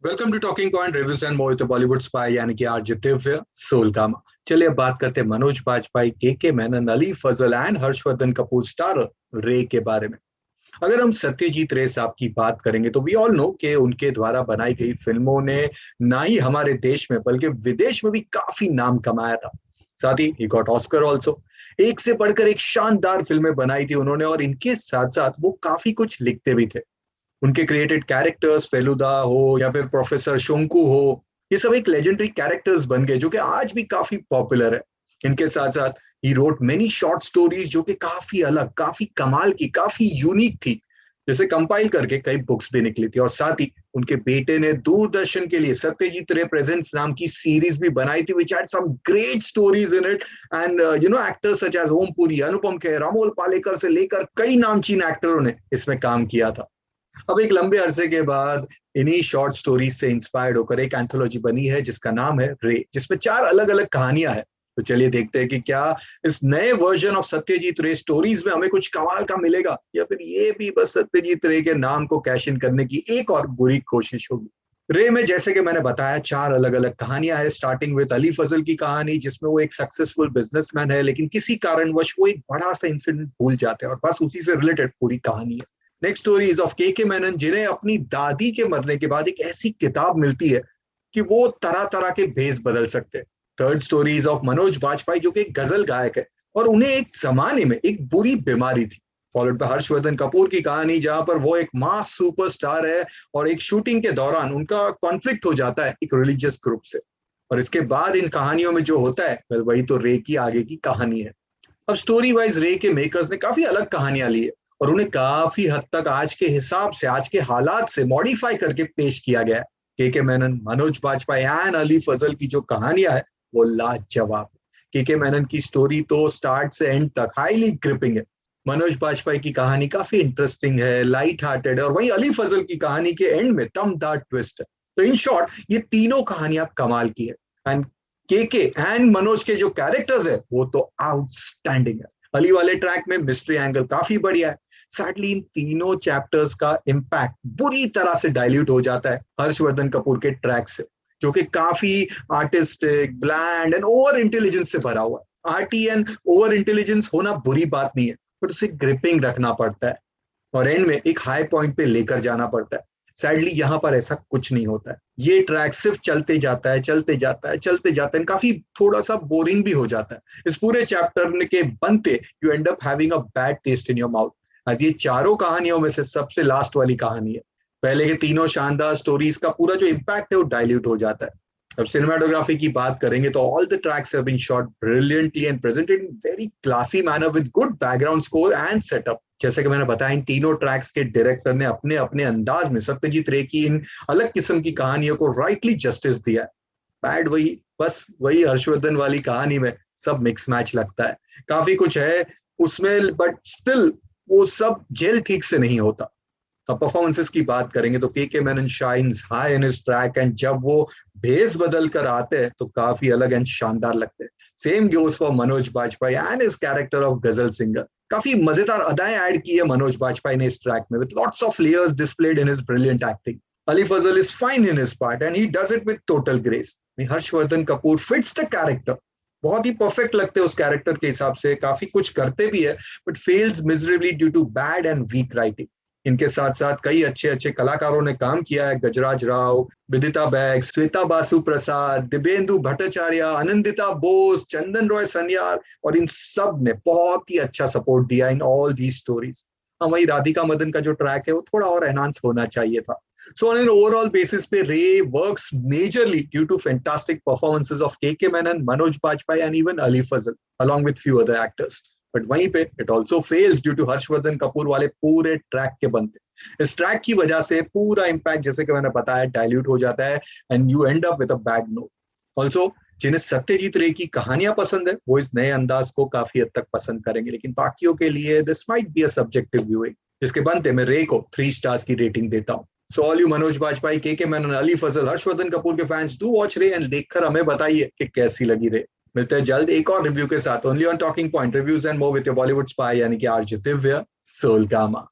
Welcome to talking point reviews and more Bollywood spy यानी कि RJ Divya soul gamma. चलिए अब बात करते हैं Manoj Bajpayee, K Menon, Ali Fazal and Harshvardhan Kapoor star रे के बारे में। अगर हम सत्यजीत रे साहब की बात करेंगे तो वी ऑल नो कि उनके द्वारा बनाई गई फिल्मों ने ना ही हमारे देश में बल्कि विदेश में भी काफी नाम कमाया था। साथ ही गॉट ऑस्कर ऑल्सो। एक से बढ़कर एक शानदार फिल्में बनाई थी उन्होंने, और इनके साथ साथ वो काफी कुछ लिखते भी थे। उनके क्रिएटेड कैरेक्टर्स फेलुदा हो या फिर प्रोफेसर शोंकू हो, ये सब एक लेजेंडरी कैरेक्टर्स बन गए जो कि आज भी काफी पॉपुलर है। इनके साथ साथ he wrote many short stories जो कि काफी अलग, काफी कमाल की, काफी यूनिक थी, जैसे कंपाइल करके कई बुक्स भी निकली थी। और साथ ही उनके बेटे ने दूरदर्शन के लिए सत्यजीत रे प्रेजेंट्स नाम की सीरीज भी बनाई थी which had some great stories in it. And actors such as Om Puri, Anupam Kher, Amol Palekar से लेकर कई नामचीन एक्टरों ने इसमें काम किया था। अब एक लंबे अरसे के बाद इन्हीं शॉर्ट स्टोरीज से इंस्पायर्ड होकर एक एंथोलॉजी बनी है जिसका नाम है रे, जिसमें चार अलग अलग कहानियां हैं। तो चलिए देखते हैं कि क्या इस नए वर्जन ऑफ सत्यजीत रे स्टोरीज में हमें कुछ कमाल का मिलेगा, या फिर ये भी बस सत्यजीत रे के नाम को कैश इन करने की एक और बुरी कोशिश होगी। रे में जैसे कि मैंने बताया चार अलग अलग कहानियां हैं, स्टार्टिंग विद अली फजल की कहानी जिसमें वो एक सक्सेसफुल बिजनेसमैन है, लेकिन किसी कारणवश वो एक बड़ा सा इंसिडेंट भूल जाते हैं और बस उसी से रिलेटेड पूरी कहानी है। नेक्स्ट स्टोरी इज ऑफ के मेनन, जिन्हें अपनी दादी के मरने के बाद एक ऐसी किताब मिलती है कि वो तरह तरह के भेस बदल सकते हैं। Third story is of Manoj Bajpayee जो कि एक गजल गायक है और उन्हें एक जमाने में एक बुरी बीमारी थी। फॉलोड बाय हर्षवर्धन कपूर की कहानी जहां पर वो एक मास सुपरस्टार है और एक शूटिंग के दौरान उनका कॉन्फ्लिक्ट हो जाता है एक रिलीजियस ग्रुप से। और इसके बाद इन कहानियों में जो होता है वही तो रे की आगे की कहानी है। अब स्टोरी वाइज रे के मेकर्स ने काफी अलग कहानियां ली है और उन्हें काफी हद तक आज के हिसाब से, आज के हालात से मॉडिफाई करके पेश किया गया है। के मेनन, मनोज बाजपेयी एंड अली फजल की जो कहानियां है वो लाजवाब है। के मेनन की स्टोरी तो स्टार्ट से एंड तक हाईली ग्रिपिंग है। मनोज बाजपेयी की कहानी काफी इंटरेस्टिंग है, लाइट हार्टेड है, और वहीं अली फजल की कहानी के एंड में दमदार ट्विस्ट है। तो इन शॉर्ट ये तीनों कहानियां कमाल की है। एंड के एंड मनोज के जो कैरेक्टर्स है वो तो आउटस्टैंडिंग है। अली वाले ट्रैक में मिस्ट्री एंगल काफी बढ़िया है। सैडली इन तीनों चैप्टर्स का इम्पैक्ट बुरी तरह से डाइल्यूट हो जाता है हर्षवर्धन कपूर के ट्रैक से, जो कि काफी artistic, bland and over intelligence से भरा हुआ है। आर्टी एंड ओवर इंटेलिजेंस होना बुरी बात नहीं है, बट उसे ग्रिपिंग रखना पड़ता है और एंड में एक हाई पॉइंट पे लेकर जाना पड़ता है। सैडली यहां पर ऐसा कुछ नहीं होता है। ये ट्रैक सिर्फ चलते जाता है, चलते जाता है, चलते जाता है, काफी थोड़ा सा बोरिंग भी हो जाता है। इस पूरे चैप्टर के बनते you end up having a bad taste in your mouth, as ये चारों कहानियों में से सबसे लास्ट वाली कहानी है। पहले के तीनों शानदार स्टोरीज का पूरा जो इम्पैक्ट है वो डाइल्यूट हो जाता है। अब सिनेमाटोग्राफी की बात करेंगे तो all the tracks have been shot brilliantly and presented in very classy manner with good background score and setup. जैसे कि मैंने बताया इन तीनों ट्रैक्स के डायरेक्टर ने अपने अपने अंदाज में सत्यजीत रे की इन अलग किस्म की कहानियों को राइटली जस्टिस दिया है। बैड वही, बस वही हर्षवर्धन वाली कहानी में सब मिक्स मैच लगता है। काफी कुछ है उसमें बट स्टिल वो सब जेल ठीक से नहीं होता। अब परफॉर्मेंसेस की बात करेंगे तो के Menon shines high in his track, and जब वो भेस बदल कर आते हैं तो काफी अलग एंड शानदार लगते हैं। Same goes for Manoj Bajpayee and his character of ghazal singer. काफी मजेदार अदाएं ऐड की है मनोज बाजपेयी ने इस ट्रैक में, with lots of layers displayed in his brilliant acting. Ali Fazal is fine in his part and he does it with total grace. Harshvardhan Kapoor fits the character, बहुत ही perfect लगते हैं उस कैरेक्टर के हिसाब से, काफी कुछ करते भी है but fails miserably due to bad and weak writing. इनके साथ साथ कई अच्छे अच्छे कलाकारों ने काम किया है, गजराज राव, विदिता बैग, श्वेता बासु प्रसाद, दिव्येंदु भट्टाचार्य, आनंदिता बोस, चंदन रॉय सन्याल, और इन सब ने बहुत ही अच्छा सपोर्ट दिया इन ऑल दी स्टोरीज। हाँ, वही राधिका मदन का जो ट्रैक है वो थोड़ा और एनहांस होना चाहिए था। So on an overall basis पे Ray works majorly due to fantastic performances of के Menon, Manoj Bajpayee and even Ali Fazal along with few other actors. But वहीं पे it also fails due to Harshvardhan Kapoor वाले पूरे track के बनते। इस track की वजह से पूरा इम्पैक्ट जैसे कि मैंने बताया डाइल्यूट हो जाता है and you end up with a bad note. Also जिन्हें सत्यजीत रे की कहानियां पसंद है वो इस नए अंदाज को काफी हद तक पसंद करेंगे, लेकिन बाकियों के लिए this might be a subjective viewing, जिसके बनते मैं रे को 3 स्टार्स की रेटिंग देता हूँ। So all you Manoj Bajpayee, K Menon, Ali Fazal, Harshvardhan Kapoor के fans do watch Ray and देखकर हमें बताइए कि कैसी लगी रे। मिलते हैं जल्द एक और रिव्यू के साथ, only on talking point reviews and more with your Bollywood spy यानी कि आरजे दिव्य सोल गामा।